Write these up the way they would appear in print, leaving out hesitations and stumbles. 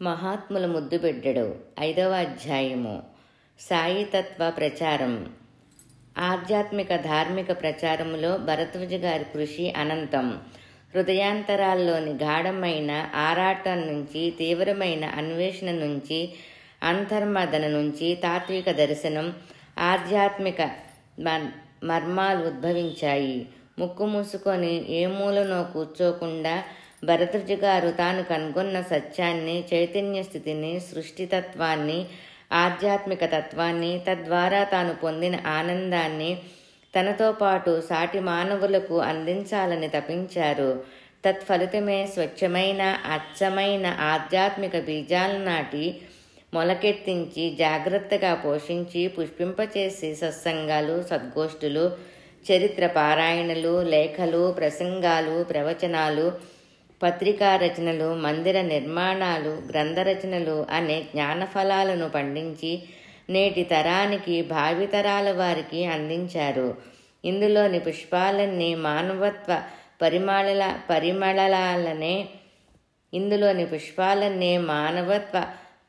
మహాత్ముల ముద్దుబిడ్డడు 5వ అధ్యాయము. సాయితత్వ ప్రచారం. ఆధ్యాత్మిక ధార్మిక ప్రచారములో భరద్వాజ గారి కృషి అనంతం. హృదయాంతరాల్లోని గాఢమైన ఆరాటం నుంచి, తీవ్రమైన అన్వేషణ నుంచి, అంతర్మదన నుంచి తాత్విక దర్శనం, ఆధ్యాత్మిక మర్మాలు ఉద్భవించాయి. ముక్కు మూసుకొని ఏ మూలనో కూర్చోకుండా భరద్వాజ గారు తాను కనుగొన్న సత్యాన్ని, చైతన్య స్థితిని, సృష్టితత్వాన్ని, ఆధ్యాత్మిక తత్వాన్ని, తద్వారా తాను పొందిన ఆనందాన్ని తనతో పాటు సాటి మానవులకు అందించాలని తపించారు. తత్ఫలితమే స్వచ్ఛమైన, అచ్చమైన ఆధ్యాత్మిక బీజాలను నాటి, మొలకెత్తించి, జాగ్రత్తగా పోషించి, పుష్పింపచేసి సత్సంగాలు, సద్గోష్ఠులు, చరిత్ర పారాయణలు, లేఖలు, ప్రసంగాలు, ప్రవచనాలు, పత్రికా రచనలు, మందిర నిర్మాణాలు, గ్రంథరచనలు అనే జ్ఞానఫలాలను పండించి నేటి తరానికి, భావితరాల వారికి అందించారు. ఇందులోని పుష్పాలన్నీ మానవత్వ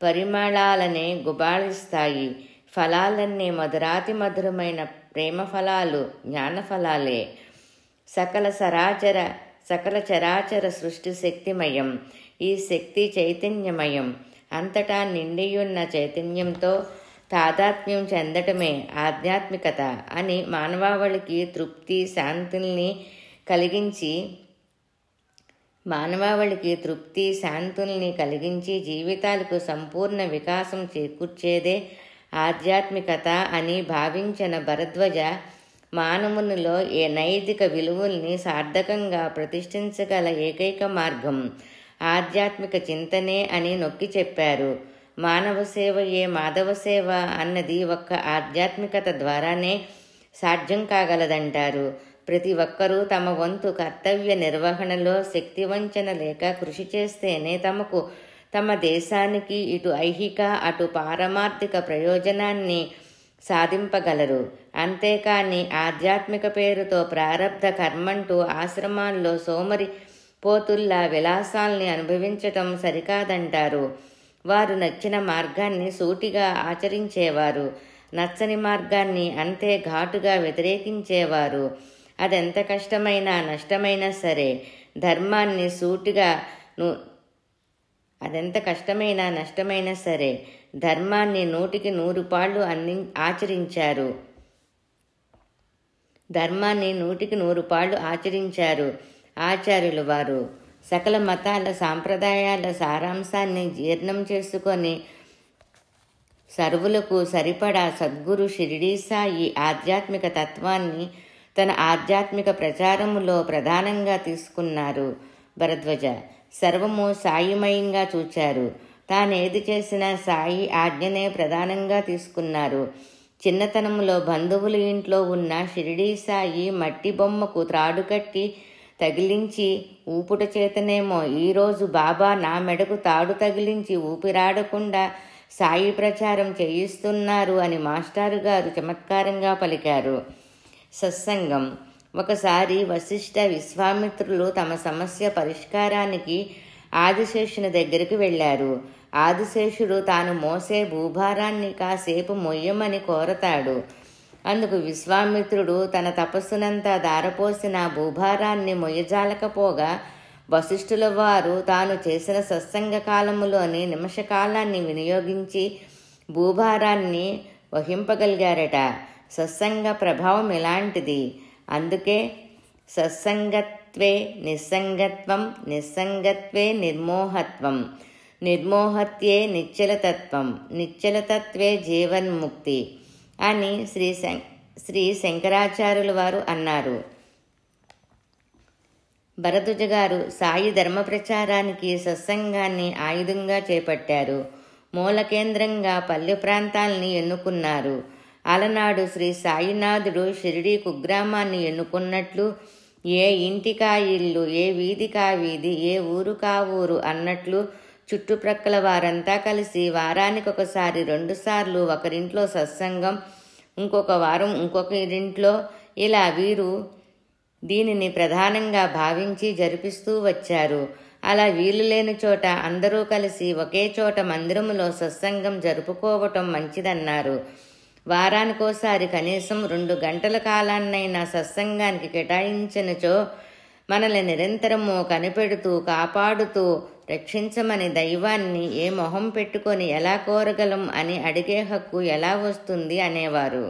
పరిమళాలనే గుబాళిస్తాయి. ఫలాలన్నీ మధురాతి మధురమైన ప్రేమ ఫలాలు, జ్ఞానఫలాలే. సకల చరాచర సృష్టి శక్తిమయం. ఈ శక్తి చైతన్యమయం. అంతటా నిండియున్న చైతన్యంతో తాదాత్మ్యం చెందటమే ఆధ్యాత్మికత అని మానవాళికి తృప్తి శాంతుల్ని కలిగించి జీవితాలకు సంపూర్ణ వికాసం చేకూర్చేదే ఆధ్యాత్మికత అని భావించిన భరద్వాజ మానవునిలో ఏ నైతిక విలువల్ని సార్థకంగా ప్రతిష్ఠించగల ఏకైక మార్గం ఆధ్యాత్మిక చింతనే అని నొక్కి చెప్పారు. మానవ సేవయే మాధవ సేవ అన్నది ఒక్క ఆధ్యాత్మికత ద్వారానే సాధ్యం కాగలదంటారు. ప్రతి ఒక్కరూ తమ వంతు కర్తవ్య నిర్వహణలో శక్తివంచన లేక కృషి చేస్తేనే తమకు, తమ దేశానికి ఇటు ఐహిక అటు పారమార్థిక ప్రయోజనాన్ని సాధింపగలరు. అంతేకాని ఆధ్యాత్మిక పేరుతో ప్రారబ్ధ కర్మంటూ ఆశ్రమాల్లో సోమరి పోతుల్లా విలాసాల్ని అనుభవించటం సరికాదంటారు. వారు నచ్చిన మార్గాన్ని సూటిగా ఆచరించేవారు, నచ్చని మార్గాన్ని అంతే ఘాటుగా వ్యతిరేకించేవారు. అదెంత కష్టమైనా నష్టమైనా సరే ధర్మాన్ని ధర్మాన్ని 100కి 100 పాళ్ళు ఆచరించారు. ఆచార్యులు వారు సకల మతాల సాంప్రదాయాల సారాంశాన్ని జీర్ణం చేసుకొని సర్వులకు సరిపడా సద్గురు షిరిడీ సాయి ఆధ్యాత్మిక తత్వాన్ని తన ఆధ్యాత్మిక ప్రచారములో ప్రధానంగా తీసుకున్నారు. భరద్వాజ సర్వము సాయిమయంగా చూచారు. తానేది చేసినా సాయి ఆజ్ఞనే ప్రధానంగా తీసుకున్నారు. చిన్నతనంలో బంధువుల ఇంట్లో ఉన్న షిరిడీ సాయి మట్టి బొమ్మకు త్రాడు కట్టి తగిలించి ఊపుట చేతనేమో ఈరోజు బాబా నా మెడకు తాడు తగిలించి ఊపిరాడకుండా సాయి ప్రచారం చేయిస్తున్నారు అని మాస్టారు గారు చమత్కారంగా పలికారు. సత్సంగం. ఒకసారి వశిష్ఠ, విశ్వామిత్రులు తమ సమస్య పరిష్కారానికి ఆదిశేషుని దగ్గరికి వెళ్ళారు. ఆదిశేషుడు తాను మోసే భూభారాన్ని కాసేపు మొయ్యమని కోరతాడు. అందుకు విశ్వామిత్రుడు తన తపస్సునంతా దారపోసిన భూభారాన్ని మొయ్యజాలకపోగా వశిష్ఠుల వారు తాను చేసిన సత్సంగ కాలములోని నిమిషకాలాన్ని వినియోగించి భూభారాన్ని వహింపగలిగారట. సత్సంగ ప్రభావం ఇలాంటిది. అందుకే సత్సంగత్వే నిస్సంగత్వం, నిస్సంగత్వే నిర్మోహత్వం, నిర్మోహత్యే నిశ్చలతత్వం, నిశ్చలతత్వే జీవన్ముక్తి అని శ్రీ శంకరాచార్యుల వారు అన్నారు. భరద్వాజ గారు సాయి ధర్మ ప్రచారానికి సత్సంగాన్ని ఆయుధంగా చేపట్టారు. మూల కేంద్రంగా పల్లె ప్రాంతాల్ని ఎన్నుకున్నారు. అలనాడు శ్రీ సాయినాథుడు షిరిడీ కుగ్రామాన్ని ఎన్నుకున్నట్లు ఏ ఇంటికా ఇల్లు, ఏ వీధికా వీధి, ఏ ఊరు కా ఊరు అన్నట్లు చుట్టుప్రక్కల వారంతా కలిసి వారానికొకసారి 2 సార్లు ఒకరింట్లో సత్సంగం, ఇంకొక వారం ఇంకొకరింట్లో, ఇలా వీరు దీనిని ప్రధానంగా భావించి జరిపిస్తూ వచ్చారు. అలా వీలు లేని చోట అందరూ కలిసి ఒకే చోట మందిరములో సత్సంగం జరుపుకోవటం మంచిదన్నారు. వారానికోసారి కనీసం 2 గంటల కాలాన్నైనా సత్సంగానికి కేటాయించినచో మనల్ని నిరంతరము కనిపెడుతూ కాపాడుతూ రక్షించమని దైవాన్ని ఏ మొహం పెట్టుకొని ఎలా కోరగలం అని అడిగే హక్కు ఎలా వస్తుంది అనేవారు.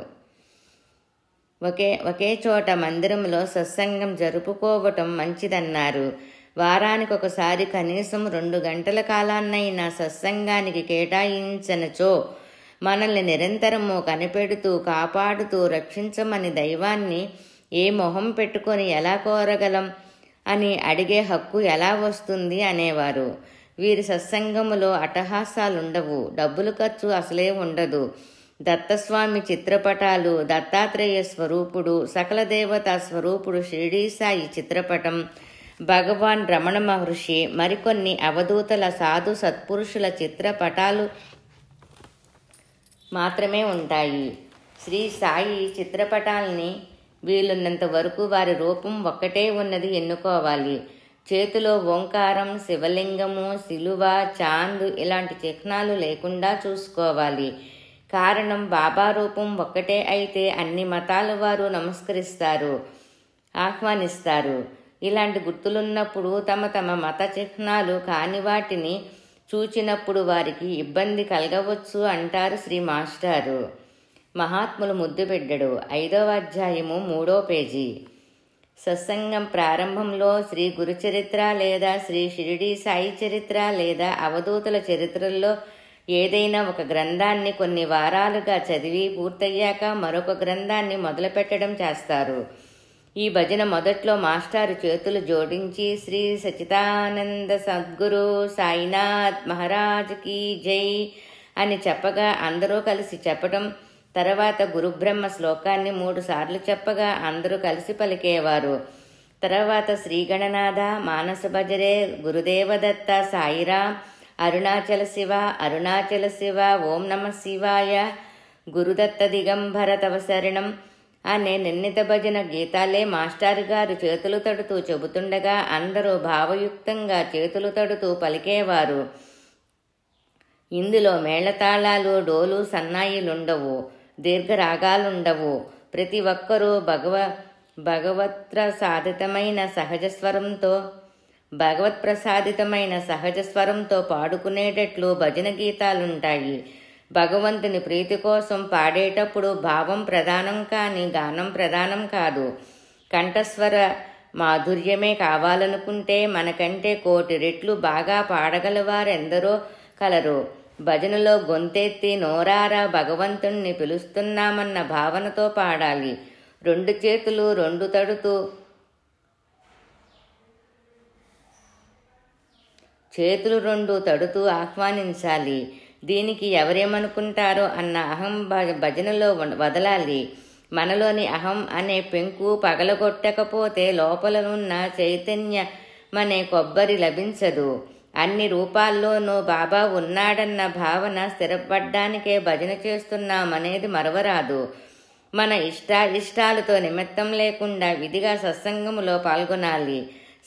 ఒకే చోట మందిరంలో సత్సంగం జరుపుకోవటం మంచిదన్నారు. వారానికి ఒకసారి కనీసం 2 గంటల కాలాన్నైనా సత్సంగానికి కేటాయించనచో మనల్ని నిరంతరము కనిపెడుతూ కాపాడుతూ రక్షించమని దైవాన్ని ఏ మొహం పెట్టుకొని ఎలా కోరగలం అని అడిగే హక్కు ఎలా వస్తుంది అనేవారు. వీరి సత్సంగములో అట్టహాసాలుండవు, డబ్బులు ఖర్చు అసలే ఉండదు. దత్తస్వామి చిత్రపటాలు, దత్తాత్రేయ స్వరూపుడు, సకల దేవతా స్వరూపుడు షిరిడీ సాయి చిత్రపటం, భగవాన్ రమణ మహర్షి, మరికొన్ని అవధూతల సాధు సత్పురుషుల చిత్రపటాలు మాత్రమే ఉంటాయి. శ్రీ సాయి చిత్రపటాల్ని వీలున్నంత వరకు వారి రూపం ఒక్కటే ఉన్నది ఎన్నుకోవాలి. చేతిలో ఓంకారం, శివలింగము, శిలువ, చాంద్ ఇలాంటి చిహ్నాలు లేకుండా చూసుకోవాలి. కారణం బాబా రూపం ఒక్కటే అయితే అన్ని మతాల వారు నమస్కరిస్తారు, ఆహ్వానిస్తారు. ఇలాంటి గుర్తులున్నప్పుడు తమ తమ మత చిహ్నాలు కాని వాటిని చూచినప్పుడు వారికి ఇబ్బంది కలగవచ్చు అంటారు శ్రీ మాస్టారు. మహాత్ములు ముద్దుబిడ్డడు 5వ అధ్యాయము 3వ పేజీ. సత్సంగం ప్రారంభంలో శ్రీ గురుచరిత్ర లేదా శ్రీ షిరిడీ సాయి చరిత్ర లేదా అవధూతుల చరిత్రల్లో ఏదైనా ఒక గ్రంథాన్ని కొన్ని వారాలుగా చదివి పూర్తయ్యాక మరొక గ్రంథాన్ని మొదలుపెట్టడం చేస్తారు. ఈ భజన మొదట్లో మాస్టారు చేతులు జోడించి శ్రీ సచ్చిదానంద సద్గురు సాయినాథ్ మహారాజ్కి జై అని చెప్పగా అందరూ కలిసి చెప్పడం, తర్వాత గురుబ్రహ్మ శ్లోకాన్ని 3 సార్లు చెప్పగా అందరూ కలిసి పలికేవారు. తర్వాత శ్రీగణనాథ, మానస భజరే, గురుదేవదత్త, సాయిరాం, అరుణాచల శివ, అరుణాచల శివ, ఓం నమ శివాయ, గురుదత్త దిగంబర తవ శరణం అనే నిర్ణీత భజన గీతాలే మాస్టారు గారు చేతులు తడుతూ చెబుతుండగా అందరూ భావయుక్తంగా చేతులు తడుతూ పలికేవారు. ఇందులో మేళతాళాలు, డోలు, సన్నాయిలుండవు, దీర్ఘరాగాలుండవు. ప్రతి ఒక్కరూ భగవత్ప్రసాదితమైన సహజ స్వరంతో పాడుకునేటట్లు భజన గీతాలుంటాయి. భగవంతుని ప్రీతి కోసం పాడేటప్పుడు భావం ప్రధానం కానీ గానం ప్రధానం కాదు. కంఠస్వర మాధుర్యమే కావాలనుకుంటే మనకంటే 1,000 రెట్లు బాగా పాడగలవారెందరో కలరు. భజనలో గొంతెత్తి నోరారా భగవంతుణ్ణి పిలుస్తున్నామన్న భావనతో పాడాలి. 2 చేతులు 2 తడుతూ చేతులు 2 తడుతూ ఆహ్వానించాలి. దీనికి ఎవరేమనుకుంటారో అన్న అహం భజనలో వదలాలి. మనలోని అహం అనే పెంకు పగలగొట్టకపోతే లోపల ఉన్న చైతన్యమనే కొబ్బరి లభించదు. అన్ని రూపాల్లోనూ బాబా ఉన్నాడన్న భావన స్థిరపడ్డానికే భజన చేస్తున్నామనేది మరవరాదు. మన ఇష్టాలతో నిమిత్తం లేకుండా విధిగా సత్సంగములో పాల్గొనాలి.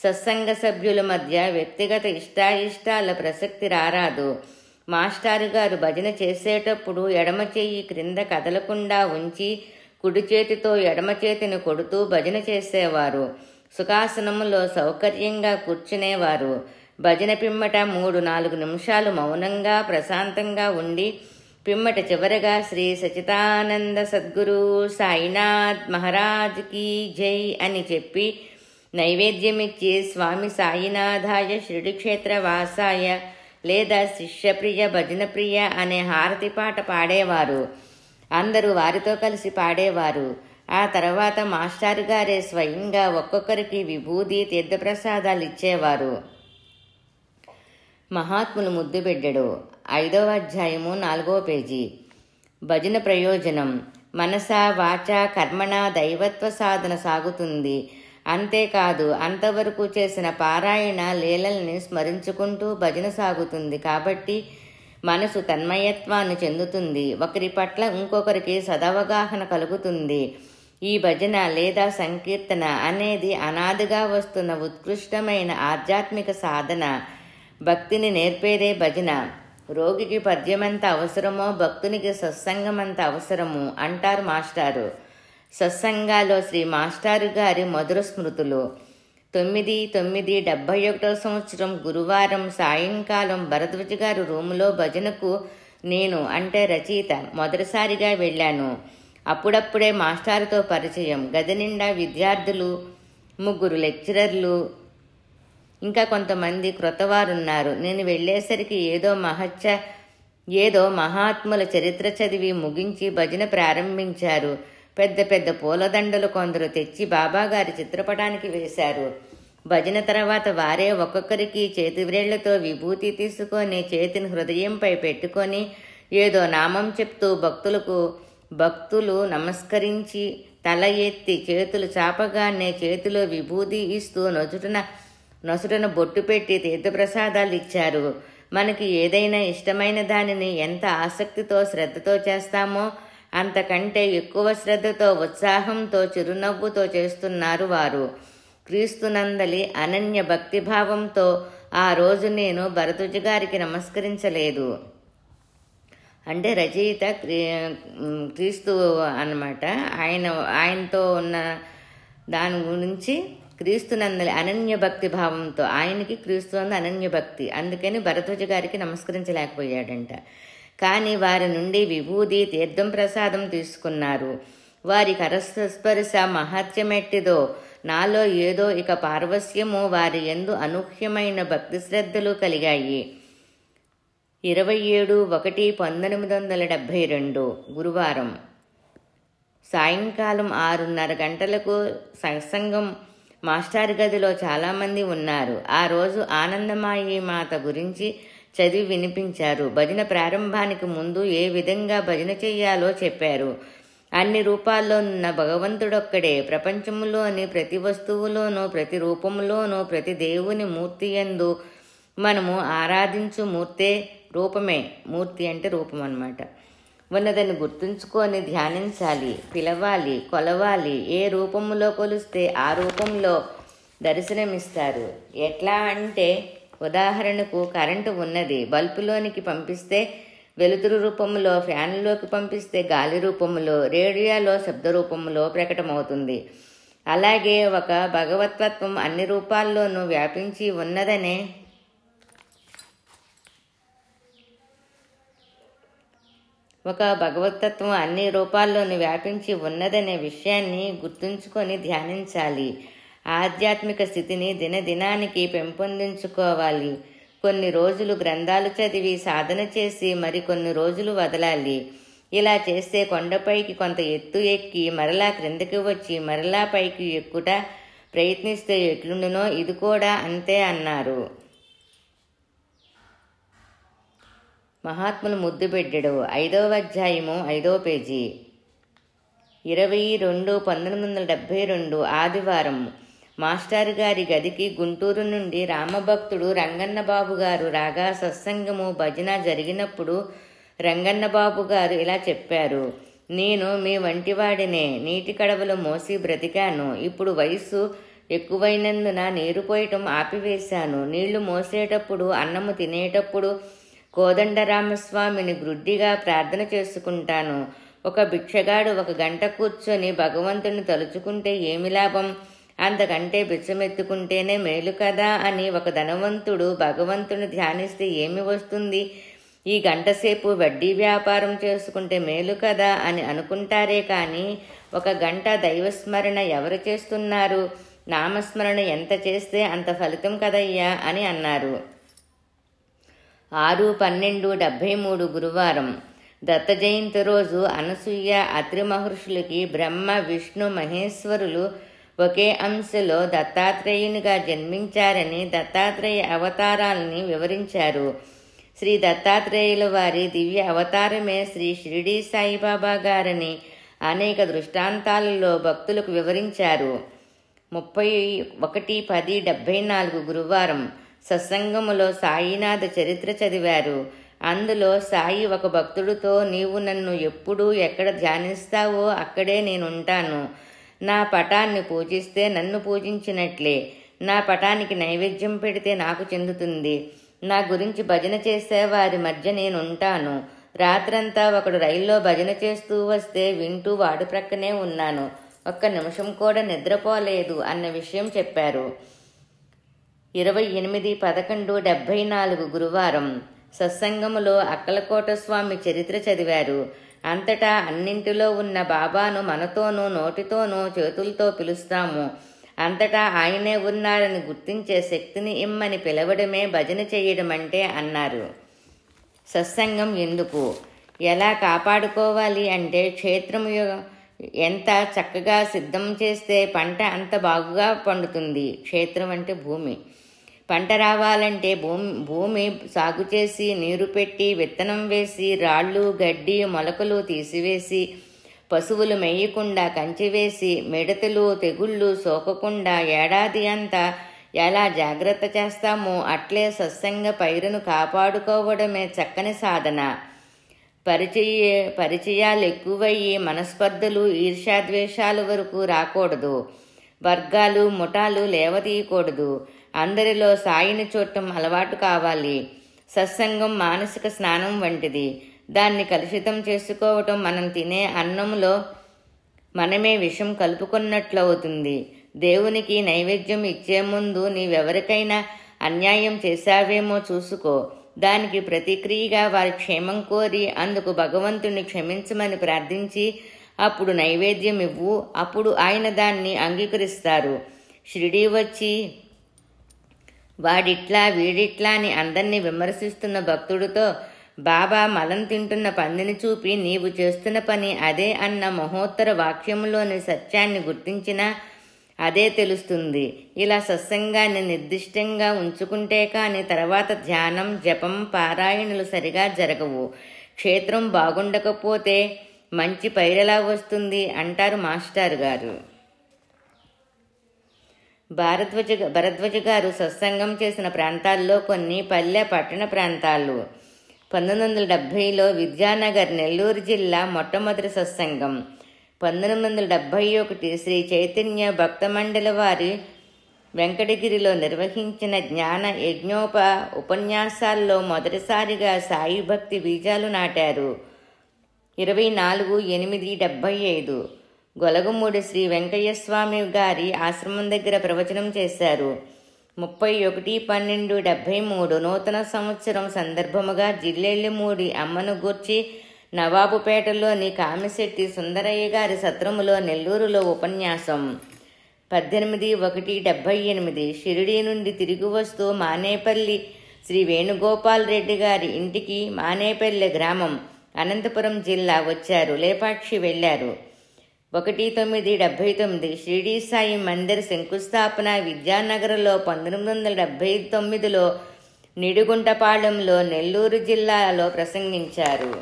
సత్సంగ సభ్యుల మధ్య వ్యక్తిగత ఇష్టాల ప్రసక్తి రారాదు. మాస్టారు గారు భజన చేసేటప్పుడు ఎడమ చెయ్యి క్రింద కదలకుండా ఉంచి కుడి చేతితో ఎడమ చేతిని కొడుతూ భజన చేసేవారు. సుఖాసనములో సౌకర్యంగా కూర్చునేవారు. భజన పిమ్మట 3-4 నిమిషాలు మౌనంగా ప్రశాంతంగా ఉండి పిమ్మట చివరగా శ్రీ సచ్చిదానంద సద్గురు సాయినాథ్ మహారాజ్కి జై అని చెప్పి నైవేద్యమిచ్చి స్వామి సాయినాథాయ షిరిడిక్షేత్ర వాసాయ లేదా శిష్యప్రియ భజనప్రియ అనే హారతి పాట పాడేవారు. అందరూ వారితో కలిసి పాడేవారు. ఆ తర్వాత మాస్టారు గారే స్వయంగా ఒక్కొక్కరికి విభూది తీర్థప్రసాదాలు ఇచ్చేవారు. మహాత్ములు ముద్దుబిడ్డడు 5వ అధ్యాయము 4వ పేజీ. భజన ప్రయోజనం: మనస వాచ కర్మణ దైవత్వ సాధన సాగుతుంది. అంతేకాదు అంతవరకు చేసిన పారాయణ లీలల్ని స్మరించుకుంటూ భజన సాగుతుంది. కాబట్టి మనసు తన్మయత్వాన్ని చెందుతుంది. ఒకరి పట్ల ఇంకొకరికి సదవగాహన కలుగుతుంది. ఈ భజన లేదా సంకీర్తన అనేది అనాదిగా వస్తున్న ఉత్కృష్టమైన ఆధ్యాత్మిక సాధన. భక్తిని నేర్పేదే భజన. రోగికి పద్యమంత అవసరమో భక్తునికి సత్సంగమంత అవసరము అంటారు మాస్టారు. సత్సంగాలో శ్రీ మాస్టారు గారి మధుర స్మృతులు. 9/9/71 గురువారం సాయంకాలం భరద్వాజ గారు రూములో భజనకు నేను అంటే రచయిత మొదటిసారిగా వెళ్ళాను. అప్పుడప్పుడే మాస్టారుతో పరిచయం. గది నిండా విద్యార్థులు, 3 లెక్చరర్లు, ఇంకా కొంతమంది క్రొత్తవారున్నారు. నేను వెళ్ళేసరికి ఏదో మహాత్ముల చరిత్ర చదివి ముగించి భజన ప్రారంభించారు. పెద్ద పెద్ద పూలదండలు కొందరు తెచ్చి బాబాగారి చిత్రపటానికి వేశారు. భజన తర్వాత వారే ఒక్కొక్కరికి చేతివ్రేళ్లతో విభూతి తీసుకొని చేతిని హృదయంపై పెట్టుకొని ఏదో నామం చెప్తూ భక్తులు నమస్కరించి తల ఎత్తి చేతులు చాపగానే చేతిలో విభూతి ఇస్తూ నొసుటన బొట్టు పెట్టి తీర్థప్రసాదాలు ఇచ్చారు. మనకి ఏదైనా ఇష్టమైన దానిని ఎంత ఆసక్తితో శ్రద్ధతో చేస్తామో అంతకంటే ఎక్కువ శ్రద్ధతో ఉత్సాహంతో చిరునవ్వుతో చేస్తున్నారు వారు. క్రీస్తునందలి అనన్య భక్తిభావంతో ఆ రోజు నేను భరద్వాజ గారికి నమస్కరించలేదు. అంటే రచయిత క్రీస్తు అన్నమాట. ఆయనతో ఉన్న దాని గురించి క్రీస్తునందలి అనన్య భక్తి భావంతో, ఆయనకి క్రీస్తు అందు అనన్య భక్తి, అందుకని భరద్వాజ గారికి నమస్కరించలేకపోయాడంట. కానీ వారి నుండి విభూది తీర్థం ప్రసాదం తీసుకున్నారు. వారి కరస్పర్శ మహత్యమెట్టిదో, నాలో ఏదో ఇక పార్వస్యము, వారి యందు అనూహ్యమైన భక్తి శ్రద్ధలు కలిగాయి. 27/1/1972 గురువారం సాయంకాలం 6:30 గంటలకు సత్సంగం. మాస్టర్ గదిలో చాలామంది ఉన్నారు. ఆ రోజు ఆనందమాయి మాత గురించి చదివి వినిపించారు. భజన ప్రారంభానికి ముందు ఏ విధంగా భజన చెయ్యాలో చెప్పారు. అన్ని రూపాల్లో ఉన్న భగవంతుడొక్కడే. ప్రపంచంలోని ప్రతి వస్తువులోనూ, ప్రతి రూపంలోనూ, ప్రతి దేవుని మూర్తి యందు మనము ఆరాధించు మూర్తే రూపమే. మూర్తి అంటే రూపం అన్నమాట. ఉన్నదని గుర్తుంచుకొని ధ్యానించాలి, పిలవాలి, కొలవాలి. ఏ రూపంలో కొలిస్తే ఆ రూపంలో దర్శనమిస్తారు. ఎట్లా అంటే, ఉదాహరణకు కరెంటు ఉన్నది, బల్బులోనికి పంపిస్తే వెలుతురు రూపంలో, ఫ్యాన్లోకి పంపిస్తే గాలి రూపంలో, రేడియోలో శబ్ద రూపంలో ప్రకటమవుతుంది. అలాగే ఒక భగవతత్వం అన్ని రూపాల్లోనూ వ్యాపించి ఉన్నదనే విషయాన్ని గుర్తుంచుకొని ధ్యానించాలి. ఆధ్యాత్మిక స్థితిని దినదినానికి పెంపొందించుకోవాలి. కొన్ని రోజులు గ్రంథాలు చదివి సాధన చేసి మరికొన్ని రోజులు వదలాలి. ఇలా చేస్తే కొండపైకి కొంత ఎత్తు ఎక్కి మరలా క్రిందకి వచ్చి మరలా పైకి ఎక్కుట ప్రయత్నిస్తే ఎట్లుండునో ఇది కూడా అంతే అన్నారు. మహాత్ములు ముద్దుబిడ్డడు 5వ అధ్యాయము 5వ పేజీ. 22/1972 ఆదివారం మాస్టర్ గారి గదికి గుంటూరు నుండి రామభక్తుడు రంగన్నబాబు గారు రాగా సత్సంగము భజన జరిగినప్పుడు రంగన్నబాబు గారు ఇలా చెప్పారు. నేను మీ వంటివాడినే. నీటి కడవలు మోసి బ్రతికాను. ఇప్పుడు వయసు ఎక్కువైనందున నీరు పోయటం ఆపివేశాను. నీళ్లు మోసేటప్పుడు, అన్నము తినేటప్పుడు కోదండరామస్వామిని గ్రుడ్డిగా ప్రార్థన చేసుకుంటాను. ఒక భిక్షగాడు 1 గంట కూర్చొని భగవంతుని తలుచుకుంటే ఏమి లాభం? అంతకంటే బిచ్చమెత్తుకుంటేనే మేలు కదా అని ఒక ధనవంతుడు భగవంతుని ధ్యానిస్తే ఏమి వస్తుంది? ఈ గంటసేపు వడ్డీ వ్యాపారం చేసుకుంటే మేలు కదా అని అనుకుంటారే కానీ 1 గంట దైవస్మరణ ఎవరు చేస్తున్నారు? నామస్మరణ ఎంత చేస్తే అంత ఫలితం కదయ్యా అని అన్నారు. 6/12/73 గురువారం దత్త జయంతి రోజు అనసూయ అత్రి మహర్షులకి బ్రహ్మ విష్ణు మహేశ్వరులు ఒకే అంశలో దత్తాత్రేయునిగా జన్మించారని దత్తాత్రేయ అవతారాలని వివరించారు. శ్రీ దత్తాత్రేయుల వారి దివ్య అవతారమే శ్రీ షిరిడీ సాయిబాబా గారని అనేక దృష్టాంతాలలో భక్తులకు వివరించారు. 31/10/74 గురువారం సత్సంగములో సాయినాథ చరిత్ర చదివారు. అందులో సాయి ఒక భక్తుడితో, నీవు నన్ను ఎప్పుడు ఎక్కడ ధ్యానిస్తావో అక్కడే నేనుంటాను. నా పటాన్ని పూజిస్తే నన్ను పూజించినట్లే. నా పటానికి నైవేద్యం పెడితే నాకు చెందుతుంది. నా గురించి భజన చేసేవారి మధ్య నేనుంటాను. రాత్రంతా ఒకడు రైల్లో భజన చేస్తూ వస్తే వింటూ వాడు ప్రక్కనే ఉన్నాను. ఒక్క నిమిషం కూడా నిద్రపోలేదు అన్న విషయం చెప్పారు. 28/11/74 గురువారం సత్సంగములో అక్కలకోట స్వామి చరిత్ర చదివారు. అంతటా అన్నింటిలో ఉన్న బాబాను మనతోనూ నోటితోనూ చేతులతో పిలుస్తాము. అంతటా ఆయనే ఉన్నారని గుర్తించే శక్తిని ఇమ్మని పిలవడమే భజన చేయడం అంటే అన్నారు. సత్సంగం ఎందుకు, ఎలా కాపాడుకోవాలి అంటే క్షేత్రము ఎంత చక్కగా సిద్ధం చేస్తే పంట అంత బాగుగా పండుతుంది. క్షేత్రం అంటే భూమి. పంట రావాలంటే భూమి సాగు చేసి నీరు పెట్టి విత్తనం వేసి రాళ్ళు గడ్డి మొలకలు తీసివేసి పశువులు మేయకుండా కంచి వేసి మిడతలు తెగుళ్ళు సోకకుండా ఏడాది అంతా ఎలా జాగ్రత్త చేస్తామో అట్లే సత్సంగ పైరును కాపాడుకోవడమే చక్కని సాధన. పరిచయాలు ఎక్కువయ్యి మనస్పర్ధలు ఈర్ష్యాద్వేషాల వరకు రాకూడదు. వర్గాలు ముఠాలు లేవతీయకూడదు. అందరిలో సాయిని చూడటం అలవాటు కావాలి. సత్సంగం మానసిక స్నానం వంటిది. దాన్ని కలుషితం చేసుకోవటం మనం తినే అన్నంలో మనమే విషం కలుపుకున్నట్లవుతుంది. దేవునికి నైవేద్యం ఇచ్చే ముందు నీవెవరికైనా అన్యాయం చేశావేమో చూసుకో. దానికి ప్రతిక్రియగా వారి క్షేమం కోరి అందుకు భగవంతుని క్షమించమని ప్రార్థించి అప్పుడు నైవేద్యం ఇవ్వు. అప్పుడు ఆయన దాన్ని అంగీకరిస్తారు. షిరిడీ వచ్చి వాడిట్లా వీడిట్లా అని అందరినీ విమర్శిస్తున్న భక్తుడితో బాబా మలం తింటున్న పందిని చూపి నీవు చేస్తున్న పని అదే అన్న మహోత్తర వాక్యంలోని సత్యాన్ని గుర్తించినా అదే తెలుస్తుంది. ఇలా సత్సంగాన్ని నిర్దిష్టంగా ఉంచుకుంటే కానీ తర్వాత ధ్యానం జపం పారాయణలు సరిగా జరగవు. క్షేత్రం బాగుండకపోతే మంచి పైరెలా వస్తుంది అంటారు మాస్టర్ గారు. భరద్వాజ గారు సత్సంగం చేసిన ప్రాంతాల్లో కొన్ని పల్లె పట్టణ ప్రాంతాలు. 1970లో విద్యానగర్ నెల్లూరు జిల్లా మొట్టమొదటి సత్సంగం. 1971 శ్రీ చైతన్య భక్త మండలి వారి వెంకటగిరిలో నిర్వహించిన జ్ఞాన ఉపన్యాసాల్లో మొదటిసారిగా సాయి భక్తి బీజాలు నాటారు. 24/8/75 గొలగమూడి శ్రీ వెంకయ్యస్వామి గారి ఆశ్రమం దగ్గర ప్రవచనం చేశారు. 31/12/73 నూతన సంవత్సరం సందర్భముగా జిల్లెళ్ళిమూడి అమ్మను గూర్చి నవాబుపేటలోని కామిశెట్టి సుందరయ్య గారి సత్రములో నెల్లూరులో ఉపన్యాసం. 18/1/78 షిరిడీ నుండి తిరిగి వస్తూ మానేపల్లి శ్రీ వేణుగోపాల్ రెడ్డి గారి ఇంటికి మానేపల్లి గ్రామం అనంతపురం జిల్లా వచ్చారు. లేపాక్షి వెళ్లారు. 1/9/79 షిరిడీ సాయి మందిర్ శంకుస్థాపన విద్యానగర్లో 1979లో నిడుగుంటపాళెంలో నెల్లూరు జిల్లాలో ప్రసంగించారు.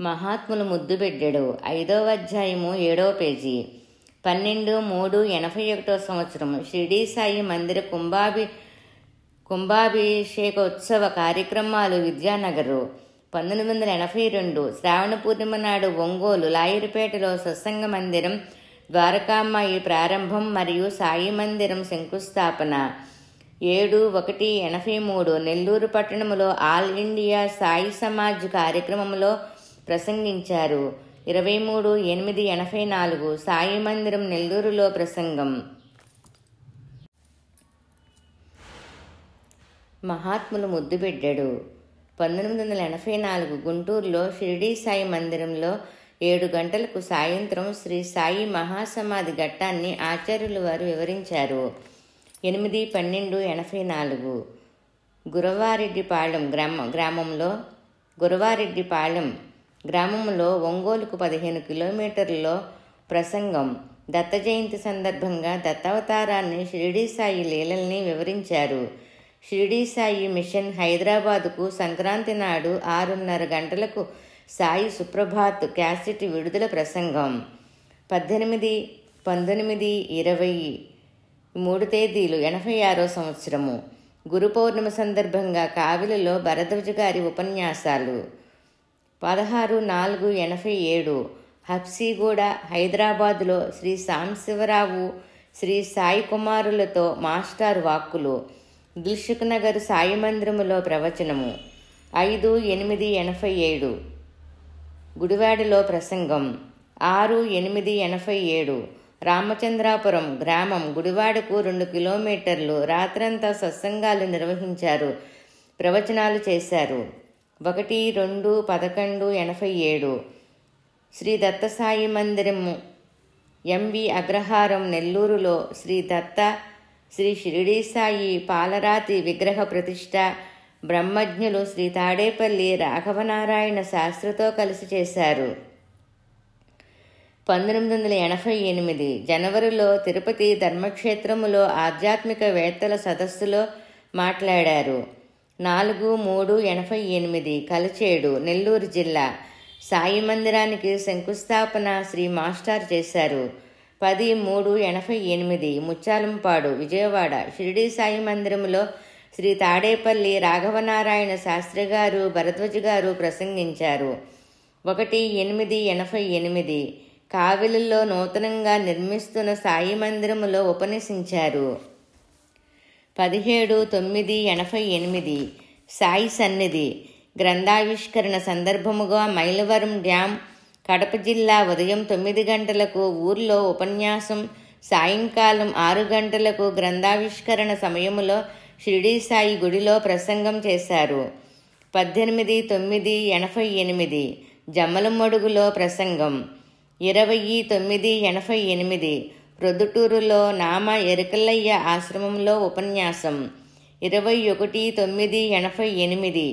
మహాత్ములు ముద్దుబిడ్డడు 5వ అధ్యాయము 7వ పేజీ. 12/3/81 షిరిడీ సాయి మందిర కుంభాభిషేకోత్సవ కార్యక్రమాలు విద్యానగరు. 1982 శ్రావణ పూర్ణిమ నాడు ఒంగోలు లాయరిపేటలో సత్సంగ మందిరం ద్వారకామాయి ప్రారంభం మరియు సాయి మందిరం శంకుస్థాపన. 7/1/83 నెల్లూరు పట్టణంలో ఆల్ ఇండియా సాయి సమాజ్ కార్యక్రమంలో ప్రసంగించారు. 23/8/84 సాయి మందిరం నెల్లూరులో ప్రసంగం. మహాత్ములు ముద్దుబిడ్డడు 1984 గుంటూరులో షిరిడీ సాయి మందిరంలో 7 గంటలకు సాయంత్రం శ్రీ సాయి మహాసమాధి ఘట్టాన్ని ఆచార్యులు వారు వివరించారు. 8/12/84 గురవారెడ్డిపాళెం గ్రామంలో ఒంగోలుకు 15 కిలోమీటర్లలో ప్రసంగం. దత్త జయంతి సందర్భంగా దత్తావతారాన్ని షిరిడీ సాయి లీలల్ని వివరించారు. షిరిడీ సాయి మిషన్ హైదరాబాదుకు సంక్రాంతి నాడు 6:30 గంటలకు సాయి సుప్రభాత్ క్యాసెట్ విడుదల ప్రసంగం. 18, 19, 20 తేదీలు 86వ సంవత్సరము. గురు పౌర్ణమి సందర్భంగా కావిలిలో భరద్వాజ గారి ఉపన్యాసాలు. 16/4/87 హబ్సీగూడ హైదరాబాదులో శ్రీ సాంబశివరావు శ్రీ సాయి కుమారులతో మాస్టారు వాక్కులు. దిల్సుఖ్ నగర్ సాయి మందిరములో ప్రవచనము. 5/8/87 గుడివాడలో ప్రసంగం. 6/8/87 రామచంద్రాపురం గ్రామం గుడివాడకు 2 కిలోమీటర్లు. రాత్రంతా సత్సంగాలు నిర్వహించారు, ప్రవచనాలు చేశారు. 1/2/11/87 శ్రీ దత్తసాయి మందిరము ఎంవి అగ్రహారం నెల్లూరులో శ్రీ దత్త శ్రీ షిరిడీ సాయి పాలరాతి విగ్రహ ప్రతిష్ఠ బ్రహ్మజ్ఞులు శ్రీ తాడేపల్లి రాఘవనారాయణ శాస్త్రితో కలిసి చేశారు. 1988 జనవరిలో తిరుపతి ధర్మక్షేత్రములో ఆధ్యాత్మిక వేత్తల సదస్సులో మాట్లాడారు. 4/3/88 కలచేడు నెల్లూరు జిల్లా సాయి మందిరానికి శంకుస్థాపన శ్రీ మాస్టర్ చేశారు. 10/3/88 ముత్యాలంపాడు విజయవాడ షిరిడీ సాయి మందిరములో శ్రీ తాడేపల్లి రాఘవనారాయణ శాస్త్రి గారు భరద్వాజ్ గారు ప్రసంగించారు. 1/8/88 కావిలిలో నూతనంగా నిర్మిస్తున్న సాయి మందిరములో ఉపన్యసించారు. 17/9/88 సాయి సన్నిధి గ్రంథావిష్కరణ సందర్భముగా మైలవరం డ్యాం కడప జిల్లా ఉదయం 9 గంటలకు ఊర్లో ఉపన్యాసం, సాయంకాలం 6 గంటలకు గ్రంథావిష్కరణ సమయములో షిరిడీ సాయి గుడిలో ప్రసంగం చేశారు. 18/9/88 జమ్మలమడుగులో ప్రసంగం. 20/9/88 ప్రొద్దుటూరులో నామ ఎరుకల్లయ్య ఆశ్రమంలో ఉపన్యాసం. 21/9/88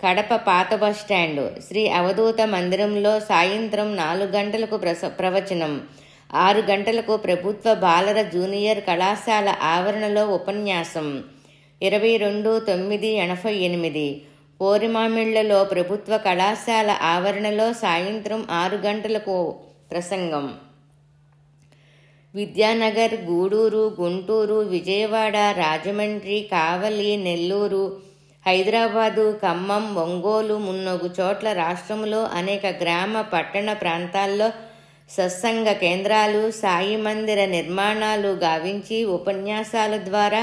కడప పాత బస్టాండ్ శ్రీ అవధూత మందిరంలో సాయంత్రం 4 గంటలకు ప్రవచనం. 6 గంటలకు ప్రభుత్వ బాలర జూనియర్ కళాశాల ఆవరణలో ఉపన్యాసం. 22/9/88 పోరిమామిళ్లలో ప్రభుత్వ కళాశాల ఆవరణలో సాయంత్రం 6 గంటలకు ప్రసంగం. విద్యానగర్, గూడూరు, గుంటూరు, విజయవాడ, రాజమండ్రి, కావలి, నెల్లూరు, హైదరాబాదు, ఖమ్మం, ఒంగోలు మున్నగు చోట్ల రాష్ట్రంలో అనేక గ్రామ పట్టణ ప్రాంతాల్లో సత్సంగ కేంద్రాలు, సాయి మందిర నిర్మాణాలు గావించి ఉపన్యాసాల ద్వారా,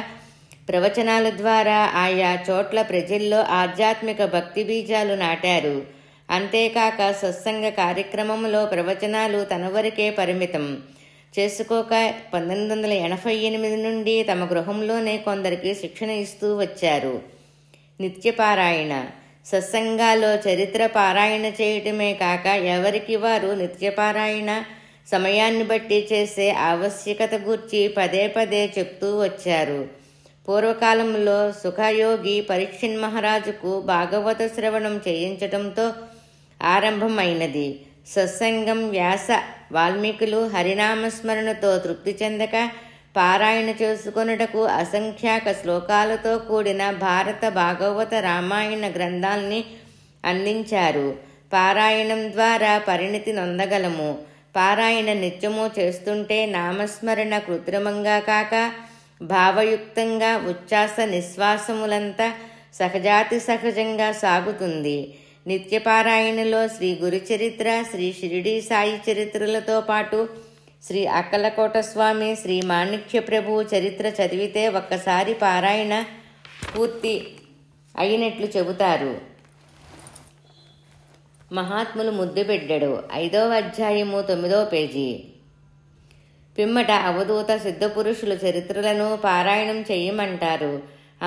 ప్రవచనాల ద్వారా ఆయా చోట్ల ప్రజల్లో ఆధ్యాత్మిక భక్తి బీజాలు నాటారు. అంతేకాక సత్సంగ కార్యక్రమంలో ప్రవచనాలు తన వరకే పరిమితం చేసుకోక 1988 నుండి తమ గృహంలోనే కొందరికి శిక్షణ ఇస్తూ వచ్చారు. నిత్యపారాయణ సత్సంగాల్లో చరిత్ర పారాయణ చేయటమే కాక ఎవరికి వారు నిత్యపారాయణ సమయాన్ని బట్టి చేసే ఆవశ్యకత గూర్చి పదే పదే చెప్తూ వచ్చారు. పూర్వకాలంలో సుఖయోగి పరీక్షిన్ మహారాజుకు భాగవత శ్రవణం చేయించటంతో ఆరంభమైనది. సత్సంగం వ్యాస వాల్మీకులు హరినామస్మరణతో తృప్తి చెందక పారాయణ చేసుకొనుటకు అసంఖ్యాక శ్లోకాలతో కూడిన భారత భాగవత రామాయణ గ్రంథాల్ని అందించారు. పారాయణం ద్వారా పరిణితి నొందగలము. పారాయణ నిత్యము చేస్తుంటే నామస్మరణ కృత్రిమంగా కాక భావయుక్తంగా ఉచ్ఛ్వాస నిశ్వాసములంతా సహజాతి సహజంగా సాగుతుంది. నిత్యపారాయణలో శ్రీ గురుచరిత్ర, శ్రీ షిరిడీ సాయి చరిత్రలతో పాటు శ్రీ అక్కలకోట స్వామి, శ్రీ మాణిక్య ప్రభు చరిత్ర చదివితే ఒక్కసారి పారాయణ పూర్తి అయినట్లు చెబుతారు. మహాత్ములు ముద్దుబిడ్డడు 5వ అధ్యాయము 9వ పేజీ. పిమ్మట అవధూత సిద్ధపురుషుల చరిత్రలను పారాయణం చెయ్యమంటారు.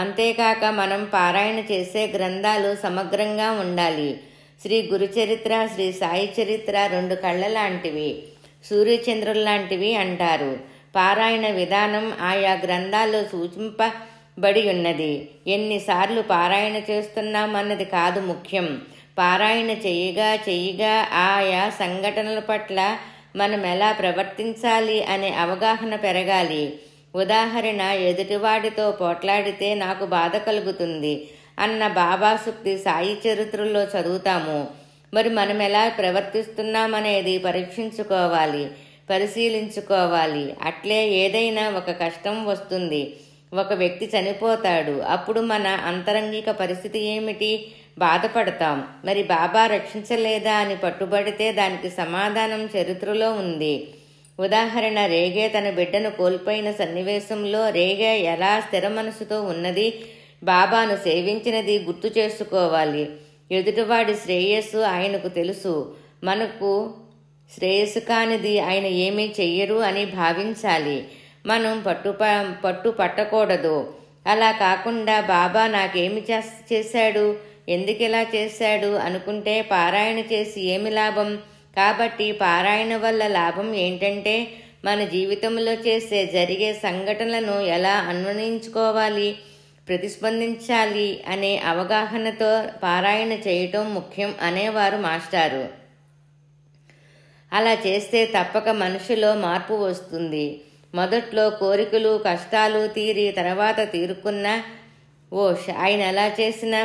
అంతేకాక మనం పారాయణ చేసే గ్రంథాలు సమగ్రంగా ఉండాలి. శ్రీ గురుచరిత్ర, శ్రీ సాయి చరిత్ర 2 కళ్ళ లాంటివి, సూర్యచంద్రుల్లాంటివి అంటారు. పారాయణ విధానం ఆయా గ్రంథాల్లో సూచింపబడి ఉన్నది. ఎన్నిసార్లు పారాయణ చేస్తున్నామన్నది కాదు ముఖ్యం. పారాయణ చెయ్యగా ఆయా సంఘటనల పట్ల మనం ఎలా ప్రవర్తించాలి అనే అవగాహన పెరగాలి. ఉదాహరణ, ఎదుటివాడితో పోట్లాడితే నాకు బాధ కలుగుతుంది అన్న బాబా సూక్తి సాయి చరిత్రలో చదువుతాము. మరి మనం ఎలా ప్రవర్తిస్తున్నామనేది పరీక్షించుకోవాలి, పరిశీలించుకోవాలి. అట్లే ఏదైనా ఒక కష్టం వస్తుంది, ఒక వ్యక్తి చనిపోతాడు. అప్పుడు మన అంతరంగిక పరిస్థితి ఏమిటి? బాధపడతాం. మరి బాబా రక్షించలేదా అని పట్టుబడితే దానికి సమాధానం చరిత్రలో ఉంది. ఉదాహరణ, రేగే తన బిడ్డను కోల్పోయిన సన్నివేశంలో రేగే ఎలా స్థిర మనసుతో ఉన్నది, బాబాను సేవించినది గుర్తు చేసుకోవాలి. ఎదుటివాడి శ్రేయస్సు ఆయనకు తెలుసు, మనకు శ్రేయస్సు కానిది ఆయన ఏమీ చెయ్యరు అని భావించాలి. మనం పట్టు పట్టకూడదు. అలా కాకుండా బాబా నాకేమి చేశాడు, ఎందుకు ఇలా చేశాడు అనుకుంటే పారాయణ చేసి ఏమి లాభం? కాబట్టి పారాయణ వల్ల లాభం ఏంటంటే మన జీవితంలో జరిగే సంఘటనలను ఎలా అన్వయించుకోవాలి, ప్రతిస్పందించాలి అనే అవగాహనతో పారాయణ చేయటం ముఖ్యం అనేవారు మాస్టారు. అలా చేస్తే తప్పక మనిషిలో మార్పు వస్తుంది. మొదట్లో కోరికలు కష్టాలు తీరి తర్వాత తీరుకున్న ఆయన ఎలా చేసినా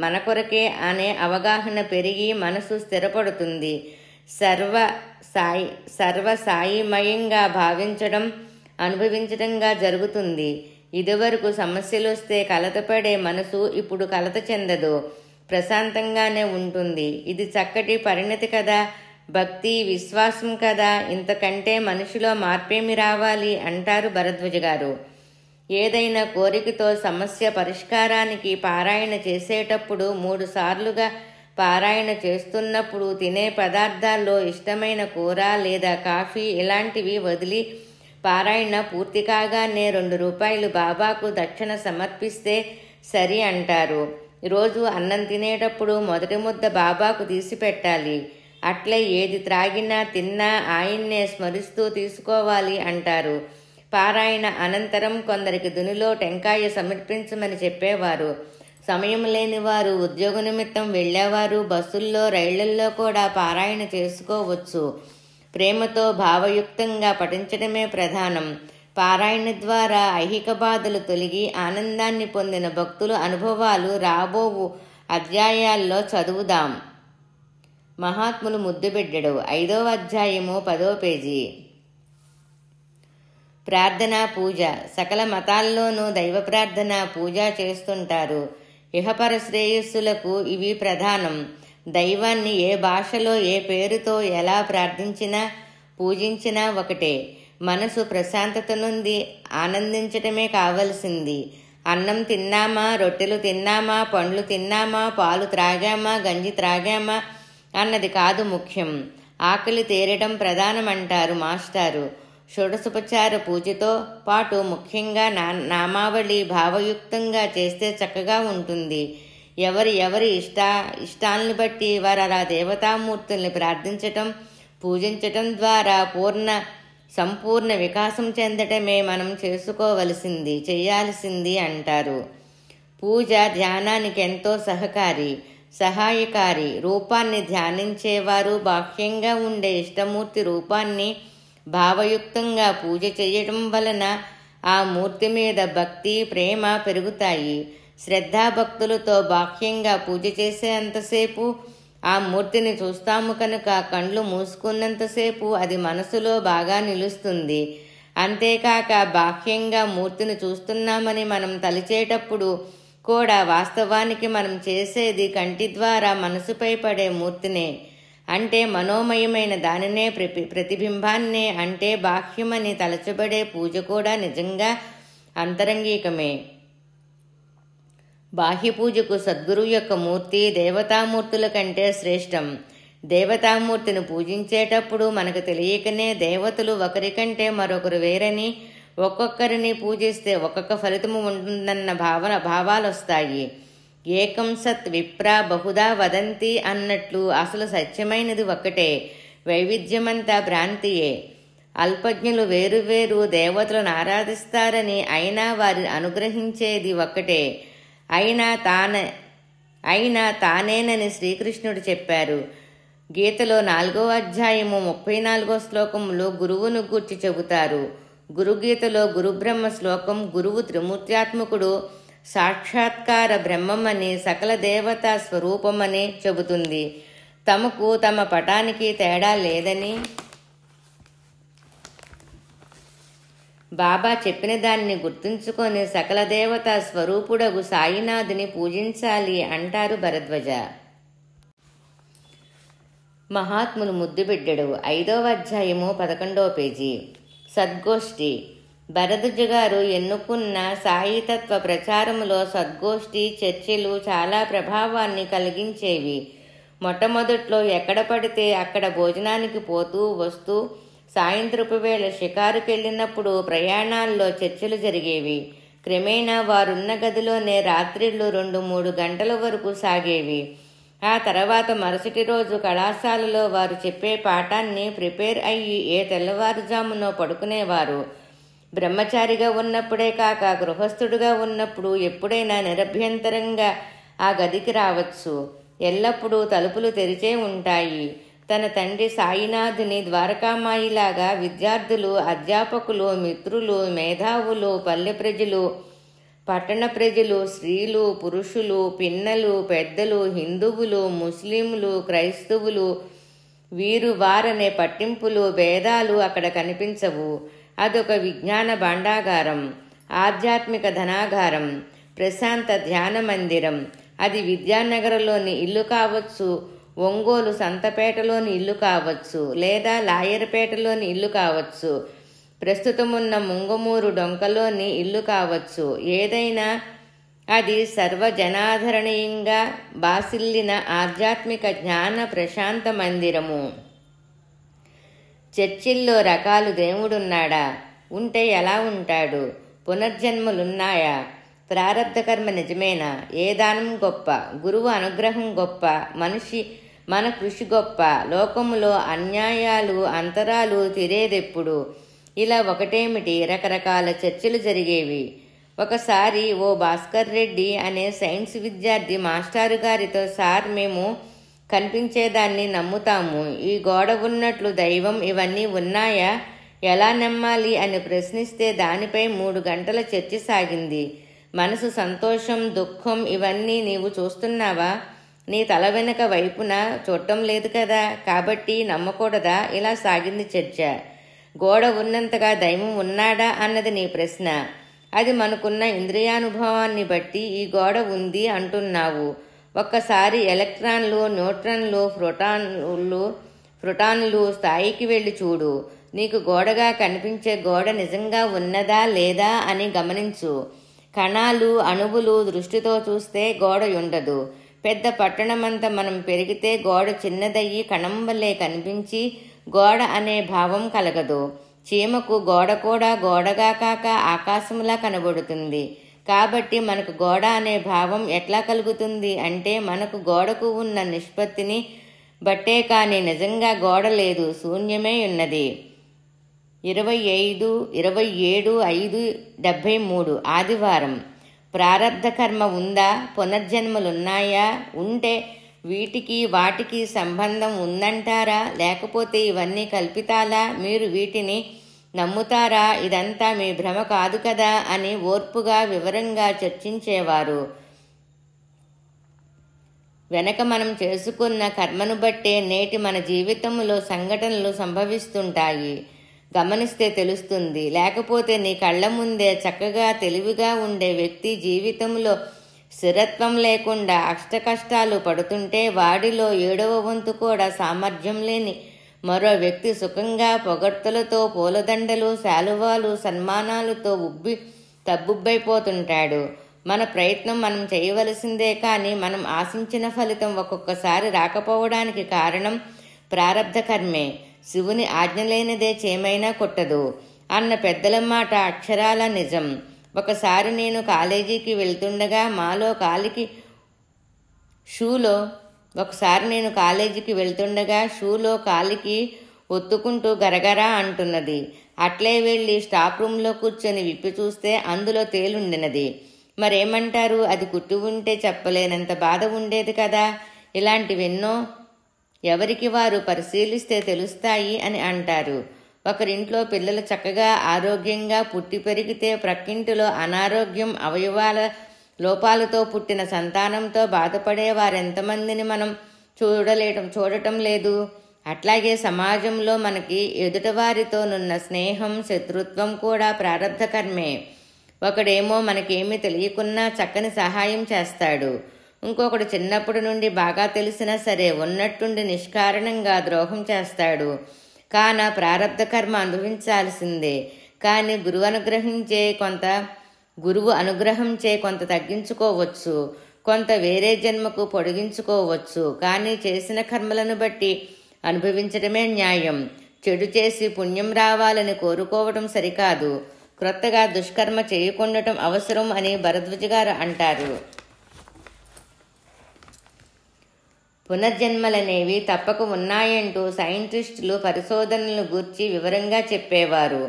మన కొరకే అనే అవగాహన పెరిగి మనసు స్థిరపడుతుంది. సర్వసాయిమయంగా భావించడం అనుభవించడంగా జరుగుతుంది. ఇదివరకు సమస్యలు వస్తే కలతపడే మనసు ఇప్పుడు కలత చెందదు, ప్రశాంతంగానే ఉంటుంది. ఇది చక్కటి పరిణతి కదా, భక్తి విశ్వాసం కదా. ఇంతకంటే మనిషిలో మార్పేమి రావాలి అంటారు భరద్వాజ గారు. ఏదైనా కోరికతో సమస్య పరిష్కారానికి పారాయణ చేసేటప్పుడు 3 సార్లుగా పారాయణ చేస్తున్నప్పుడు తినే పదార్థాల్లో ఇష్టమైన కూర లేదా కాఫీ ఇలాంటివి వదిలి పారాయణ పూర్తి కాగానే 2 రూపాయలు బాబాకు దక్షిణ సమర్పిస్తే సరి అంటారు. రోజు అన్నం తినేటప్పుడు మొదటి ముద్ద బాబాకు తీసి పెట్టాలి. అట్లే ఏది త్రాగినా తిన్నా ఆయన్నే స్మరిస్తూ తీసుకోవాలి అంటారు. పారాయణ అనంతరం కొందరికి దునిలో టెంకాయ సమర్పించమని చెప్పేవారు. సమయం లేని వారు, ఉద్యోగ నిమిత్తం వెళ్ళేవారు బస్సుల్లో రైళ్లల్లో కూడా పారాయణ చేసుకోవచ్చు. ప్రేమతో భావయుక్తంగా పఠించడమే ప్రధానం. పారాయణ ద్వారా ఐహిక బాధలు తొలగి ఆనందాన్ని పొందిన భక్తుల అనుభవాలు రాబోవు అధ్యాయాల్లో చదువుదాం. మహాత్ములు ముద్దుబిడ్డడు 5వ అధ్యాయము 10వ పేజీ. ప్రార్థన పూజ. సకల మతాల్లోనూ దైవ ప్రార్థన పూజ చేస్తుంటారు. ఇహపర శ్రేయస్సులకు ఇవి ప్రధానం. దైవాన్ని ఏ భాషలో ఏ పేరుతో ఎలా ప్రార్థించినా పూజించినా ఒకటే. మనసు ప్రశాంతత నుండి ఆనందించటమే కావలసింది. అన్నం తిన్నామా, రొట్టెలు తిన్నామా, పండ్లు తిన్నామా, పాలు త్రాగామా, గంజి త్రాగామా అన్నది కాదు ముఖ్యం. ఆకలి తీరడం ప్రధానమంటారు మాస్టారు. షోడశోపచార పూజతో పాటు ముఖ్యంగా నామావళి భావయుక్తంగా చేస్తే చక్కగా ఉంటుంది. ఎవరి ఇష్టాలను బట్టి వారు అలా దేవతామూర్తుల్ని ప్రార్థించటం పూజించటం ద్వారా సంపూర్ణ వికాసం చెందటమే మనం చేయాల్సింది అంటారు. పూజ ధ్యానానికి ఎంతో సహాయకారి. రూపాన్ని ధ్యానించేవారు బాహ్యంగా ఉండే ఇష్టమూర్తి రూపాన్ని భావయుక్తంగా పూజ చేయడం వలన ఆ మూర్తి మీద భక్తి ప్రేమ పెరుగుతాయి. శ్రద్ధాభక్తులతో బాహ్యంగా పూజ చేసేంతసేపు ఆ మూర్తిని చూస్తాము కనుక కండ్లు మూసుకున్నంతసేపు అది మనసులో బాగా నిలుస్తుంది. అంతేకాక బాహ్యంగా మూర్తిని చూస్తున్నామని మనం తలిచేటప్పుడు కూడా వాస్తవానికి మనం చేసేది కంటి ద్వారా మనసుపై పడే మూర్తినే, అంటే మనోమయమైన దానినే, ప్రతిబింబాన్నే, అంటే బాహ్యమని తలచబడే పూజ కూడా నిజంగా అంతరంగికమే. బాహ్య పూజకు సద్గురువు యొక్క మూర్తి దేవతామూర్తుల కంటే శ్రేష్టం. దేవతామూర్తిని పూజించేటప్పుడు మనకు తెలియకనే దేవతలు ఒకరికంటే మరొకరు వేరని, ఒక్కొక్కరిని పూజిస్తే ఒక్కొక్క ఫలితము ఉంటుందన్న భావాలొస్తాయి. ఏకం సత్ విప్ర బహుదా వదంతి అన్నట్లు అసలు సత్యమైనది ఒక్కటే, వైవిధ్యమంతా భ్రాంతియే. అల్పజ్ఞులు వేరువేరు దేవతలను ఆరాధిస్తారని, అయినా వారి అనుగ్రహించేది ఒక్కటే, అయినా తానేనని శ్రీకృష్ణుడు చెప్పారు. గీతలో 4వ అధ్యాయము 34వ శ్లోకంలో గురువును గూర్చి చెబుతారు. గురుగీతలో గురుబ్రహ్మ శ్లోకం గురువు త్రిమూర్త్యాత్మకుడు, సాక్షాత్కార బ్రహ్మమని, సకల దేవతా స్వరూపమని చెబుతుంది. తమకు తమ పటానికి తేడా లేదని బాబా చెప్పిన దాన్ని గుర్తుంచుకొని సకల దేవతా స్వరూపుడగు సాయినాథుని పూజించాలి అంటారు భరద్వాజ. మహాత్ములు ముద్దుబిడ్డడు 5వ అధ్యాయము 11వ పేజీ. సద్గోష్ఠి. భరద్వాజ గారు ఎన్నుకున్న సాయితత్వ ప్రచారములో సద్గోష్ఠి చర్చలు చాలా ప్రభావాన్ని కలిగించేవి. మొట్టమొదట్లో ఎక్కడ పడితే అక్కడ భోజనానికి పోతూ వస్తూ సాయంత్రపు వేళ షికారుకెళ్ళినప్పుడు ప్రయాణాల్లో చర్చలు జరిగేవి. క్రమేణా వారున్న గదిలోనే రాత్రిళ్ళు 2-3 గంటల వరకు సాగేవి. ఆ తర్వాత మరుసటి రోజు కళాశాలలో వారు చెప్పే పాఠాన్ని ప్రిపేర్ అయ్యి తెల్లవారుజామునో పడుకునేవారు. బ్రహ్మచారిగా ఉన్నప్పుడే కాక గృహస్థుడుగా ఉన్నప్పుడు ఎప్పుడైనా నిరభ్యంతరంగా ఆ గదికి రావచ్చు. ఎల్లప్పుడూ తలుపులు తెరిచే ఉంటాయి. తన తండ్రి సాయినాథుని ద్వారకామాయిలాగా విద్యార్థులు, అధ్యాపకులు, మిత్రులు, మేధావులు, పల్లె ప్రజలు, పట్టణ ప్రజలు, స్త్రీలు, పురుషులు, పిన్నలు, పెద్దలు, హిందువులు, ముస్లింలు, క్రైస్తవులు, వీరు వారనే పట్టింపులు, భేదాలు అక్కడ కనిపించవు. అదొక విజ్ఞాన భాండాగారం, ఆధ్యాత్మిక ధనాగారం, ప్రశాంత ధ్యాన మందిరం. అది విద్యానగర్లోని ఇల్లు కావచ్చు, ఒంగోలు సంతపేటలోని ఇల్లు కావచ్చు, లేదా లాయర్పేటలోని ఇల్లు కావచ్చు, ప్రస్తుతమున్న ముంగమూరు డొంకలోని ఇల్లు కావచ్చు. ఏదైనా అది సర్వజనాదరణీయంగా బాసిల్లిన ఆధ్యాత్మిక జ్ఞాన ప్రశాంత మందిరము. చర్చిల్లో రకాలు. దేవుడున్నాడా? ఉంటే ఎలా ఉంటాడు? పునర్జన్మలున్నాయా? ప్రారబ్ధ కర్మ నిజమేనా? ఏ దానం గొప్ప? గురువు అనుగ్రహం గొప్ప? మన కృషి గొప్ప? లోకములో అన్యాయాలు, అంతరాలు తీరేదెప్పుడు? ఇలా ఒకటేమిటి, రకరకాల చర్చలు జరిగేవి. ఒకసారి ఓ భాస్కర్ రెడ్డి అనే సైన్స్ విద్యార్థి మాస్టారు గారితో, సార్, మేము కనిపించేదాన్ని నమ్ముతాము, ఈ గోడ ఉన్నట్లు దైవం ఇవన్నీ ఉన్నాయా, ఎలా నమ్మాలి అని ప్రశ్నిస్తే దానిపై 3 గంటల చర్చ సాగింది. మనసు సంతోషం, దుఃఖం ఇవన్నీ నీవు చూస్తున్నావా? నీ తల వెనుక వైపున చూడటం లేదు కదా, కాబట్టి నమ్మకూడదా? ఇలా సాగింది చర్చ. గోడ ఉన్నంతగా దైవం ఉన్నాడా అన్నది నీ ప్రశ్న. అది మనకున్న ఇంద్రియానుభవాన్ని బట్టి ఈ గోడ ఉంది అంటున్నావు. ఒక్కసారి ఎలక్ట్రాన్లు, న్యూట్రాన్లు, ప్రోటాన్లు స్థాయికి వెళ్ళి చూడు. నీకు గోడగా కనిపించే గోడ నిజంగా ఉన్నదా లేదా అని గమనించు. కణాలు, అణువులు దృష్టితో చూస్తే గోడ ఉండదు. పెద్ద పట్టణమంతా మనం పెరిగితే గోడ చిన్నదయ్యి కణం వల్లే కనిపించి గోడ అనే భావం కలగదు. చీమకు గోడ కూడా గోడగా కాక ఆకాశంలా కనబడుతుంది. కాబట్టి మనకు గోడ అనే భావం ఎట్లా కలుగుతుంది అంటే మనకు గోడకు ఉన్న నిష్పత్తిని బట్టే, కానీ నిజంగా గోడ లేదు, శూన్యమే ఉన్నది. 27/5/73 ఆదివారం. ప్రారబ్ధ కర్మ ఉందా? పునర్జన్మలున్నాయా? ఉంటే వీటికి వాటికి సంబంధం ఉందంటారా? లేకపోతే ఇవన్నీ కల్పితాలా? మీరు వీటిని నమ్ముతారా? ఇదంతా మీ భ్రమ కాదు కదా అని ఓర్పుగా వివరంగా చర్చించేవారు. వెనక మనం చేసుకున్న కర్మను బట్టే నేటి మన జీవితంలో సంఘటనలు సంభవిస్తుంటాయి. గమనిస్తే తెలుస్తుంది. లేకపోతే నీ కళ్ళ ముందే చక్కగా తెలివిగా ఉండే వ్యక్తి జీవితంలో స్థిరత్వం లేకుండా అష్టకష్టాలు పడుతుంటే వాడిలో 7వ వంతు కూడా సామర్థ్యం లేని మరో వ్యక్తి సుఖంగా పొగడ్తలతో, పూలదండలు, శాలువాలు, సన్మానాలతో తబ్బుబ్బైపోతుంటాడు. మన ప్రయత్నం మనం చేయవలసిందే, కానీ మనం ఆశించిన ఫలితం ఒక్కొక్కసారి రాకపోవడానికి కారణం ప్రారబ్ధ కర్మే. శివుని ఆజ్ఞ లేనిదే చేమైనా కొట్టదు అన్న పెద్దల మాట అక్షరాల నిజం. ఒకసారి నేను కాలేజీకి వెళ్తుండగా షూలో కాలికి ఒత్తుకుంటూ గరగరా అంటున్నది. అట్లే వెళ్ళి స్టాఫ్ రూమ్లో కూర్చొని విప్పి చూస్తే అందులో తేలుండినది. మరేమంటారు? అది కుట్టి ఉంటే చెప్పలేనంత బాధ ఉండేది కదా. ఇలాంటివెన్నో ఎవరికి వారు పరిశీలిస్తే తెలుస్తాయి అని అంటారు. ఒకరింట్లో పిల్లలు చక్కగా ఆరోగ్యంగా పుట్టి పెరిగితే ప్రక్కింటిలో అనారోగ్యం, అవయవాల లోపాలతో పుట్టిన సంతానంతో బాధపడే వారెంతమందిని మనం చూడటం లేదు. అట్లాగే సమాజంలో మనకి ఎదుటివారితోనున్న స్నేహం, శత్రుత్వం కూడా ప్రారబ్ధ కర్మే. ఒకడేమో మనకేమీ తెలియకున్నా చక్కని సహాయం చేస్తాడు, ఇంకొకడు చిన్నప్పటి నుండి బాగా తెలిసినా సరే ఉన్నట్టుండి నిష్కారణంగా ద్రోహం చేస్తాడు. కాన ప్రారబ్ధ కర్మ అనుభవించాల్సిందే. కానీ గురువు అనుగ్రహంచే కొంత తగ్గించుకోవచ్చు, కొంత వేరే జన్మకు పొడిగించుకోవచ్చు. కానీ చేసిన కర్మలను బట్టి అనుభవించడమే న్యాయం. చెడు చేసి పుణ్యం రావాలని కోరుకోవటం సరికాదు. క్రొత్తగా దుష్కర్మ చేయకుండటం అవసరం అని భరద్వాజ గారు అంటారు. పునర్జన్మలనేవి తప్పక ఉన్నాయంటూ సైంటిస్టులు పరిశోధనలను గూర్చి వివరంగా చెప్పేవారు.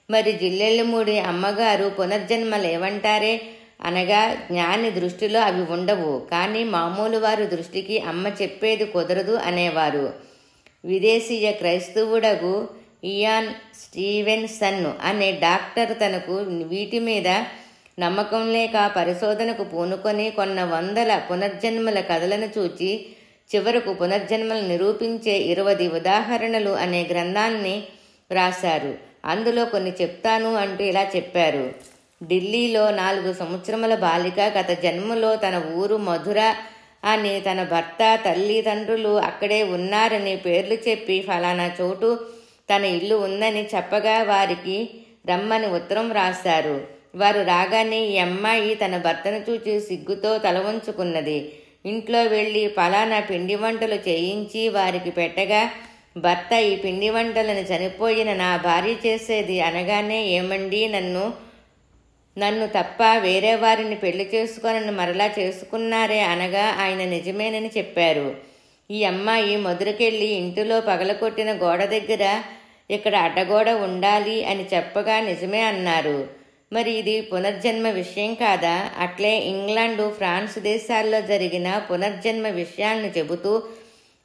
మరి జిల్లెళ్ళమూడి అమ్మగారు పునర్జన్మలేవంటారే అనగా జ్ఞాని దృష్టిలో అవి ఉండవు, కానీ మామూలు వారి దృష్టికి అమ్మ చెప్పేది కుదరదు అనేవారు. విదేశీయ క్రైస్తవుడగు ఇయాన్ స్టీవెన్సన్ అనే డాక్టర్ తనకు వీటి మీద నమ్మకం లేక పరిశోధనకు పూనుకొని కొన్న వందల పునర్జన్మల కథలను చూచి చివరకు పునర్జన్మలు నిరూపించే 20 ఉదాహరణలు అనే గ్రంథాన్ని రాశారు. అందులో కొన్ని చెప్తాను అంటూ ఇలా చెప్పారు. ఢిల్లీలో 4 సంవత్సరముల బాలిక గత జన్మలో తన ఊరు మధుర అని, తన భర్త, తల్లిదండ్రులు అక్కడే ఉన్నారని పేర్లు చెప్పి ఫలానా చోటు తన ఇల్లు ఉందని చెప్పగా వారికి రమ్మని ఉత్తరం రాశారు. వారు రాగానే ఈ అమ్మాయి తన భర్తను చూచి సిగ్గుతో తల వంచుకున్నది. ఇంట్లో వెళ్ళి ఫలానా పిండి వంటలు చేయించి వారికి పెట్టగా భర్త ఈ పిండి వంటలను చనిపోయిన నా భార్య చేసేది అనగానే, ఏమండి నన్ను తప్ప వేరే వారిని పెళ్లి చేసుకొని మరలా చేసుకున్నారే అనగా ఆయన నిజమేనని చెప్పారు. ఈ అమ్మాయి మధురకెళ్ళి ఇంటిలో పగలకొట్టిన గోడ దగ్గర ఇక్కడ అడ్డగోడ ఉండాలి అని చెప్పగా నిజమే అన్నారు. మరి ఇది పునర్జన్మ విషయం కాదా? అట్లే ఇంగ్లాండు, ఫ్రాన్స్ దేశాల్లో జరిగిన పునర్జన్మ విషయాలను చెబుతూ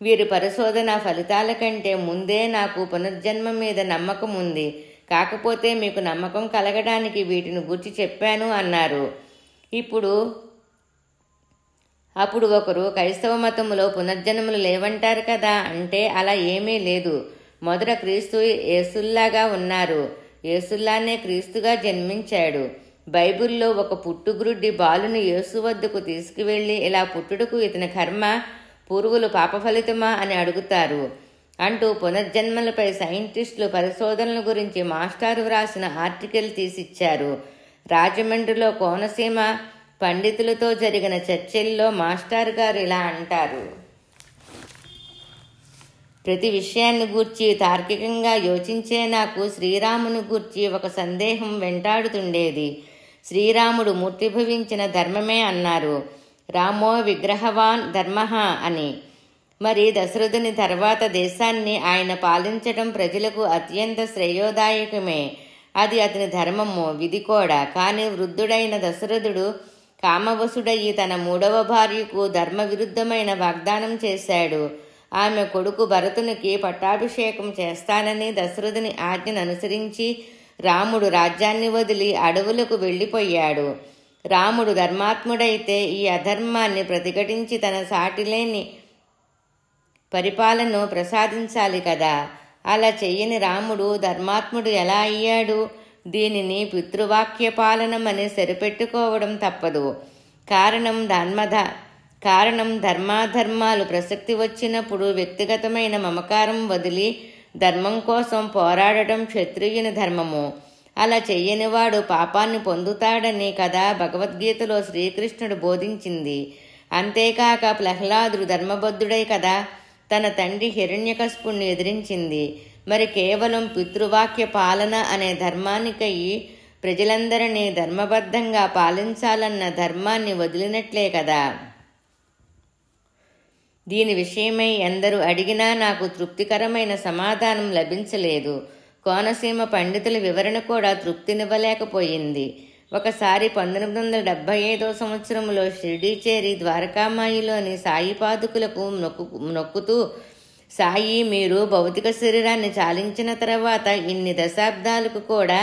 వీరి పరిశోధన ఫలితాల కంటే ముందే నాకు పునర్జన్మ మీద నమ్మకం ఉంది, కాకపోతే మీకు నమ్మకం కలగడానికి వీటిని గురించి చెప్పాను అన్నారు. అప్పుడు ఒకరు క్రైస్తవ మతంలో పునర్జన్మలు లేవంటారు కదా అంటే అలా ఏమీ లేదు. మొదట క్రీస్తు యేసుల్లాగా ఉన్నారు, యేసుల్లానే క్రీస్తుగా జన్మించాడు. బైబిల్లో ఒక పుట్టుగ్రుడ్డి బాలుని యేసు వద్దకు తీసుకువెళ్ళి ఇలా పుట్టుటకు ఇతని కర్మ పూర్వులు పాప ఫలితమా అని అడుగుతారు అంటూ పునర్జన్మలపై సైంటిస్టులు పరిశోధనల గురించి మాస్టారు వ్రాసిన ఆర్టికల్ తీసిచ్చారు. రాజమండ్రిలో కోనసీమ పండితులతో జరిగిన చర్చల్లో మాస్టారు గారు ఇలా అంటారు. ప్రతి విషయాన్ని గూర్చి తార్కికంగా యోచించే నాకు శ్రీరాముని గూర్చి ఒక సందేహం వెంటాడుతుండేది. శ్రీరాముడు మూర్తిభవించిన ధర్మమే అన్నారు, రామో విగ్రహవాన్ ధర్మః అని. మరి దశరథుని తర్వాత దేశాన్ని ఆయన పాలించడం ప్రజలకు అత్యంత శ్రేయోదాయకమే. అది అతని ధర్మము, విధి కూడా. కానీ వృద్ధుడైన దశరథుడు కామవశుడయ్యి తన 3వ భార్యకు ధర్మ విరుద్ధమైన వాగ్దానం చేశాడు. ఆమె కొడుకు భరతునికి పట్టాభిషేకం చేస్తానని దశరథుని ఆజ్ఞను అనుసరించి రాముడు రాజ్యాన్ని వదిలి అడవులకు వెళ్ళిపోయాడు. రాముడు ధర్మాత్ముడైతే ఈ అధర్మాన్ని ప్రతిఘటించి తన సాటిలేని పరిపాలనను ప్రసాదించాలి కదా. అలా చెయ్యని రాముడు ధర్మాత్ముడు ఎలా అయ్యాడు? దీనిని పితృవాక్య పాలనమని సరిపెట్టుకోవడం తప్పదు. కారణం ధర్మాధర్మాలు ప్రసక్తి వచ్చినప్పుడు వ్యక్తిగతమైన మమకారం వదిలి ధర్మం కోసం పోరాడటం క్షత్రియుని ధర్మము. అలా చెయ్యనివాడు పాపాన్ని పొందుతాడని కదా భగవద్గీతలో శ్రీకృష్ణుడు బోధించింది. అంతేకాక ప్రహ్లాదుడు ధర్మబద్ధుడై కదా తన తండ్రి హిరణ్యకశిపుణ్ణి ఎదిరించింది. మరి కేవలం పితృవాక్య పాలన అనే ధర్మానికై ప్రజలందరినీ ధర్మబద్ధంగా పాలించాలన్న ధర్మాన్ని వదిలినట్లే కదా. దీని విషయమై ఎందరూ అడిగినా నాకు తృప్తికరమైన సమాధానం లభించలేదు. కోనసీమ పండితుల వివరణ కూడా తృప్తినివ్వలేకపోయింది. ఒకసారి 1975 సంవత్సరంలో షిరిడీ చేరి ద్వారకామాయిలోని సాయి పాదుకులకు నొక్కుతూ, సాయి, మీరు భౌతిక శరీరాన్ని చాలించిన తర్వాత ఇన్ని దశాబ్దాలకు కూడా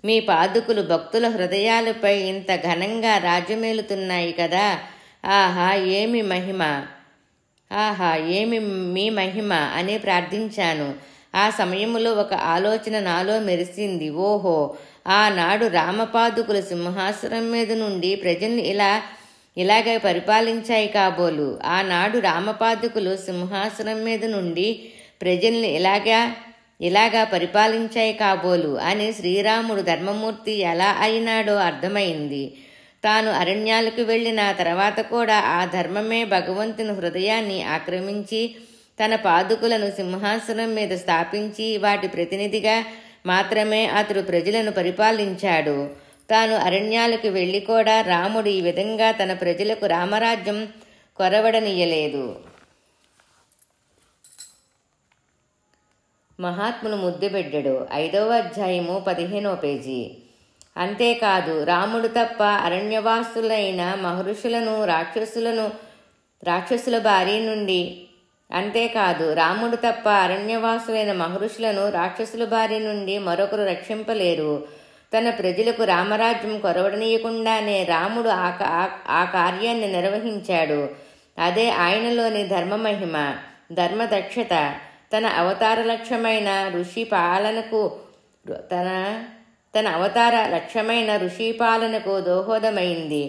మీ పాదుకులు భక్తుల హృదయాలపై ఇంత ఘనంగా రాజ్యమేలుతున్నాయి కదా. ఆహా, ఏమి మహిమ! ఆహా, ఏమి మీ మహిమ అని ప్రార్థించాను. ఆ సమయంలో ఒక ఆలోచన నాలో మెరిసింది. ఓహో, ఆనాడు రామపాదుకులు సింహాసనం మీద నుండి ప్రజల్ని ఇలాగ పరిపాలించాయి కాబోలు. ఆనాడు రామపాదుకులు సింహాసనం మీద నుండి ప్రజల్ని ఇలాగా పరిపాలించాయి కాబోలు అని శ్రీరాముడు ధర్మమూర్తి ఎలా అయినాడో అర్థమైంది. తాను అరణ్యాలకు వెళ్ళిన తర్వాత కూడా ఆ ధర్మమే భగవంతుని హృదయాన్ని ఆక్రమించి తన పాదుకులను సింహాసనం మీద స్థాపించి వాటి ప్రతినిధిగా మాత్రమే అతడు ప్రజలను పరిపాలించాడు. తాను అరణ్యాలకు వెళ్ళి కూడా రాముడు ఈ విధంగా తన ప్రజలకు రామరాజ్యం కొరవడనీయలేదు. మహాత్ములు ముద్దుబిడ్డడు 5వ అధ్యాయము 15వ పేజీ. అంతేకాదు, రాముడు తప్ప అరణ్యవాసులైన మహర్షులను రాక్షసుల బారి నుండి మరొకరు రక్షింపలేరు. తన ప్రజలకు రామరాజ్యం కొరవడనీయకుండానే రాముడు ఆ కార్యాన్ని నిర్వహించాడు. అదే ఆయనలోని ధర్మమహిమ, ధర్మదక్షత. తన అవతార లక్ష్యమైన ఋషి పాలనకు దోహదమైంది.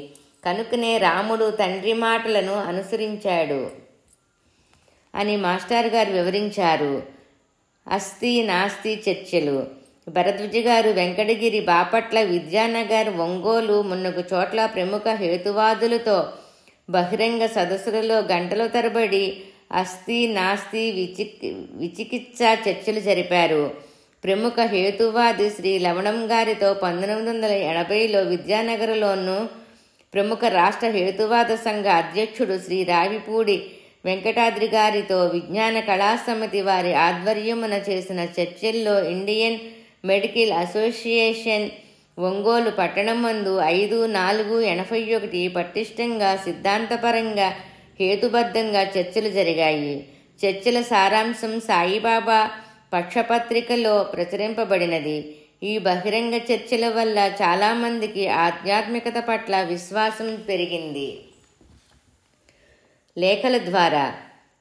కనుకనే రాముడు తండ్రి మాటలను అనుసరించాడు అని మాస్టర్ గారు వివరించారు. అస్థి నాస్తి చర్చలు. భరద్వాజ గారు వెంకటగిరి, బాపట్ల, విద్యానగర్, ఒంగోలు మున్నగు చోట్ల ప్రముఖ హేతువాదులతో బహిరంగ సదస్సులలో గంటల తరబడి అస్థి నాస్తి విచికిత్స చర్చలు జరిపారు. ప్రముఖ హేతువాది శ్రీ లవణం గారితో 1980లో విద్యానగర్లోను, ప్రముఖ రాష్ట్ర హేతువాద సంఘ అధ్యక్షుడు శ్రీ రావిపూడి వెంకటాద్రి గారితో విజ్ఞాన కళాసమితి వారి ఆధ్వర్యమున చేసిన చర్చల్లో ఇండియన్ మెడికల్ అసోసియేషన్ ఒంగోలు పట్టణమందు 5/4/81 పటిష్టంగా సిద్ధాంతపరంగా హేతుబద్ధంగా చర్చలు జరిగాయి. చర్చల సారాంశం సాయిబాబా పక్షపత్రికలో ప్రచురింపబడినది. ఈ బహిరంగ చర్చల వల్ల చాలామందికి ఆధ్యాత్మికత పట్ల విశ్వాసం పెరిగింది. లేఖల ద్వారా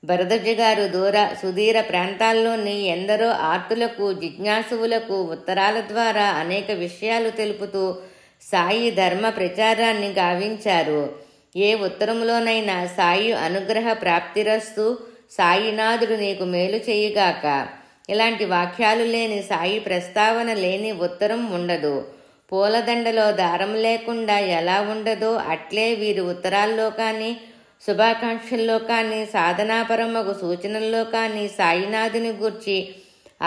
భరద్వాజ గారు సుదూర ప్రాంతాల్లోని ఎందరో ఆర్తులకు, జిజ్ఞాసువులకు ఉత్తరాల ద్వారా అనేక విషయాలు తెలుపుతూ సాయి ధర్మ ప్రచారాన్ని గావించారు. ఏ ఉత్తరంలోనైనా సాయి అనుగ్రహ ప్రాప్తిరస్తు, సాయినాథుడు నీకు మేలు చేయుగాక, ఇలాంటి వాక్యాలు లేని, సాయి ప్రస్తావన లేని ఉత్తరం ఉండదు. పూలదండలో దారం లేకుండా ఎలా ఉండదో అట్లే వీరి ఉత్తరాల్లో కానీ, శుభాకాంక్షల్లో కానీ, సాధనాపరమగు సూచనల్లో కానీ సాయినాథుని గూర్చి,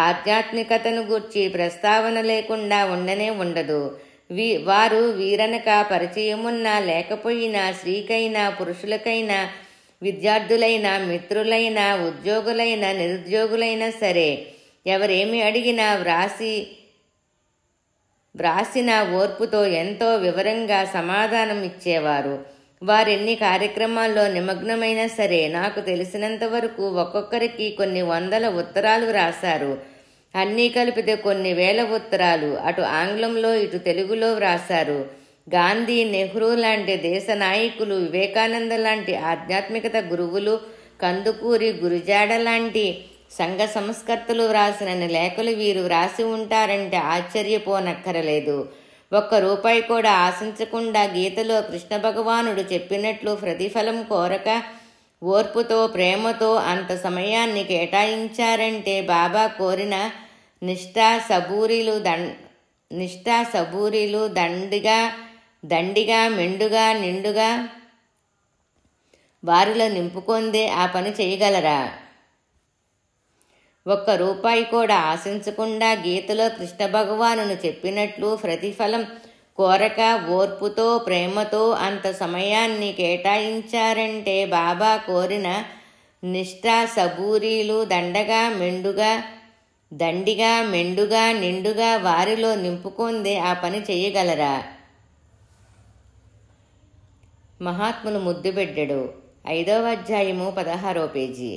ఆధ్యాత్మికతను గూర్చి ప్రస్తావన లేకుండా ఉండనే ఉండదు. వారు వీరనక పరిచయమున్నా లేకపోయినా, స్త్రీకైనా పురుషులకైనా, విద్యార్థులైనా, మిత్రులైనా, ఉద్యోగులైనా, నిరుద్యోగులైనా సరే, ఎవరేమి అడిగినా వ్రాసిన ఓర్పుతో ఎంతో వివరంగా సమాధానం ఇచ్చేవారు. వారెన్ని కార్యక్రమాల్లో నిమగ్నమైనా సరే నాకు తెలిసినంత వరకు ఒక్కొక్కరికి కొన్ని 100 ఉత్తరాలు వ్రాశారు. అన్నీ కలిపితే కొన్ని వేల ఉత్తరాలు అటు ఆంగ్లంలో ఇటు తెలుగులో వ్రాశారు. గాంధీ, నెహ్రూ లాంటి దేశ నాయకులు, వివేకానంద లాంటి ఆధ్యాత్మికత గురువులు, కందుకూరి, గురుజాడ లాంటి సంఘ సంస్కర్తలు వ్రాసిన లేఖలు వీరు వ్రాసి ఉంటారంటే ఆశ్చర్యపోనక్కరలేదు. ₹1 కూడా ఆశించకుండా గీతలో కృష్ణ భగవానుడు చెప్పినట్లు ప్రతిఫలం కోరక ఓర్పుతో, ప్రేమతో అంత సమయాన్ని కేటాయించారంటే బాబా కోరిన నిష్ఠా సబూరీలు దండిగా మెండుగా నిండుగా వారిలో నింపుకొందే ఆ పని చేయగలరా? ₹1 కూడా ఆశించకుండా గీతలో కృష్ణ భగవానుడు చెప్పినట్లు ప్రతిఫలం కోరక ఓర్పుతో, ప్రేమతో అంత సమయాన్ని కేటాయించారంటే బాబా కోరిన నిష్ఠా సబూరీలు దండిగా మెండుగా నిండుగా వారిలో నింపుకొందే ఆ పని చేయగలరా? మహాత్ములు ముద్దుబిడ్డడు 5వ అధ్యాయము 16వ పేజీ.